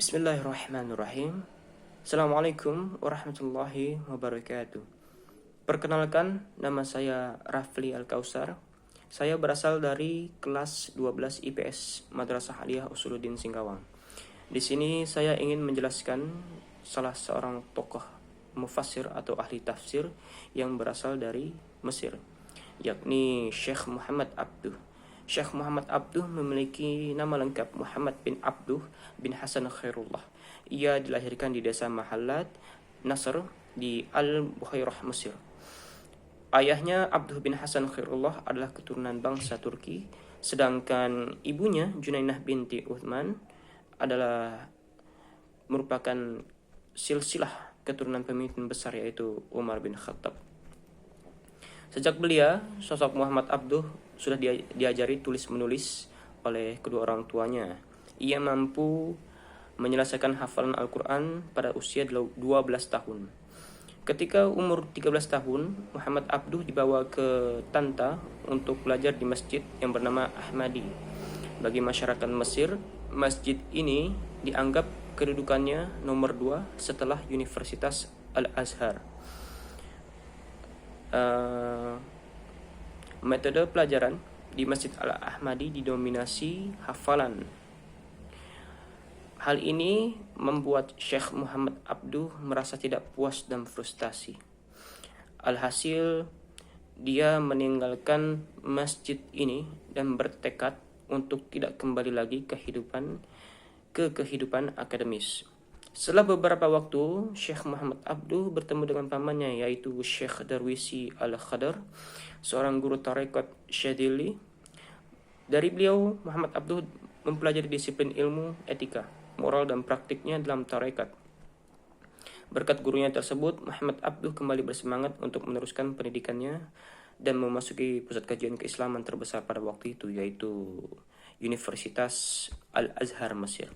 Bismillahirrahmanirrahim. Assalamualaikum warahmatullahi wabarakatuh. Perkenalkan, nama saya Rafli Al-Kausar. Saya berasal dari kelas 12 IPS Madrasah Aliyah Usuluddin Singkawang. Di sini saya ingin menjelaskan salah seorang tokoh mufassir atau ahli tafsir yang berasal dari Mesir, yakni Syekh Muhammad Abduh. Syekh Muhammad Abduh memiliki nama lengkap Muhammad bin Abduh bin Hasan Khairullah. Ia dilahirkan di desa Mahallat, Nasr di Al-Bukhairah, Mesir. Ayahnya Abduh bin Hasan Khairullah adalah keturunan bangsa Turki, sedangkan ibunya Junainah binti Uthman adalah merupakan silsilah keturunan pemimpin besar yaitu Umar bin Khattab. Sejak belia, sosok Muhammad Abduh sudah diajari tulis-menulis oleh kedua orang tuanya. Ia mampu menyelesaikan hafalan Al-Quran pada usia 12 tahun. Ketika umur 13 tahun, Muhammad Abduh dibawa ke Tanta untuk belajar di masjid yang bernama Ahmadi. Bagi masyarakat Mesir, masjid ini dianggap kedudukannya nomor 2 setelah Universitas Al-Azhar. Metode pelajaran di Masjid Al-Ahmadi didominasi hafalan. Hal ini membuat Syekh Muhammad Abduh merasa tidak puas dan frustasi. Alhasil, dia meninggalkan masjid ini dan bertekad untuk tidak kembali lagi ke kehidupan akademis. Setelah beberapa waktu, Syekh Muhammad Abduh bertemu dengan pamannya yaitu Syekh Darwisi Al-Khadar, seorang guru tarekat Syadili. Dari beliau, Muhammad Abduh mempelajari disiplin ilmu, etika, moral dan praktiknya dalam tarekat. Berkat gurunya tersebut, Muhammad Abduh kembali bersemangat untuk meneruskan pendidikannya dan memasuki pusat kajian keislaman terbesar pada waktu itu yaitu Universitas Al-Azhar, Mesir.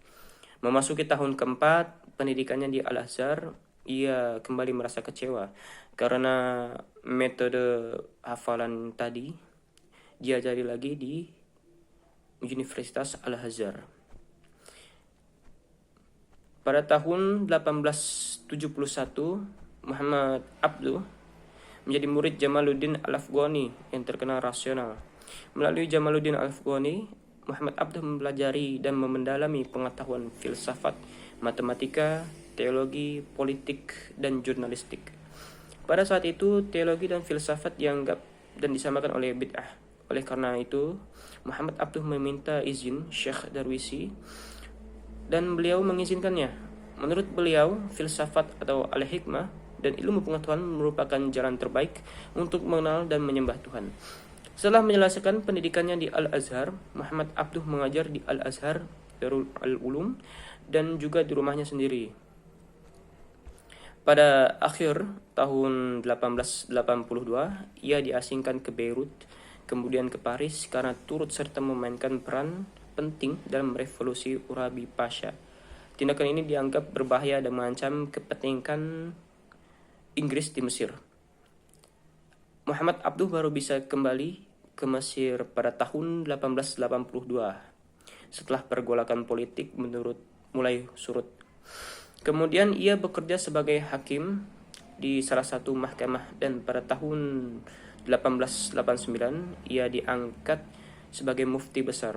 Memasuki tahun keempat pendidikannya di Al-Azhar, ia kembali merasa kecewa karena metode hafalan tadi diajari lagi di Universitas Al-Azhar. Pada tahun 1871, Muhammad Abduh menjadi murid Jamaluddin Al-Afghani yang terkenal rasional. Melalui Jamaluddin Al-Afghani, Muhammad Abduh mempelajari dan mendalami pengetahuan filsafat, matematika, teologi, politik, dan jurnalistik. Pada saat itu, teologi dan filsafat dianggap dan disamakan oleh bid'ah. Oleh karena itu, Muhammad Abduh meminta izin Syekh Darwisi dan beliau mengizinkannya. Menurut beliau, filsafat atau al-hikmah dan ilmu pengetahuan merupakan jalan terbaik untuk mengenal dan menyembah Tuhan. Setelah menyelesaikan pendidikannya di Al-Azhar, Muhammad Abduh mengajar di Al-Azhar, Darul Ulum, dan juga di rumahnya sendiri. Pada akhir tahun 1882, ia diasingkan ke Beirut, kemudian ke Paris karena turut serta memainkan peran penting dalam revolusi Urabi Pasha. Tindakan ini dianggap berbahaya dan mengancam kepentingan Inggris di Mesir. Muhammad Abduh baru bisa kembali ke Mesir pada tahun 1882 setelah pergolakan politik mulai surut. Kemudian ia bekerja sebagai hakim di salah satu mahkamah dan pada tahun 1889 ia diangkat sebagai mufti besar.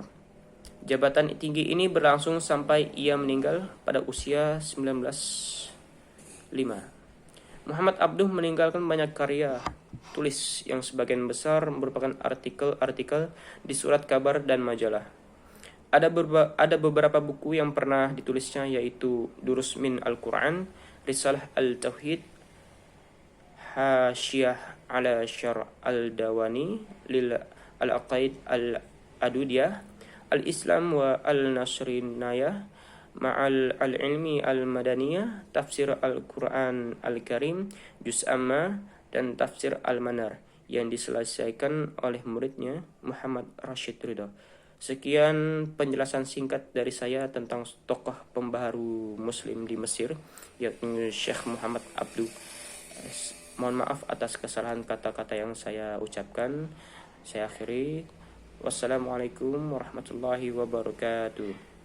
Jabatan tinggi ini berlangsung sampai ia meninggal pada usia 1905. Muhammad Abduh meninggalkan banyak karya tulis yang sebagian besar merupakan artikel-artikel di surat kabar dan majalah. Ada beberapa buku yang pernah ditulisnya yaitu Durus min Al-Quran, Risalah Al-Tauhid, Hasyiyah ala Syar' Al-Dawani, Lil Al-Aqaid Al-Adudiyah, Al-Islam wa Al-Nasrinayah, Ma'al Al-Ilmi Al-Madaniyah, Tafsir Al-Quran Al-Karim, Juz Amma, dan Tafsir Al-Manar yang diselesaikan oleh muridnya Muhammad Rashid Ridha. Sekian penjelasan singkat dari saya tentang tokoh pembaharu Muslim di Mesir, yakni Syekh Muhammad Abduh. Mohon maaf atas kesalahan kata-kata yang saya ucapkan. Saya akhiri. Wassalamualaikum warahmatullahi wabarakatuh.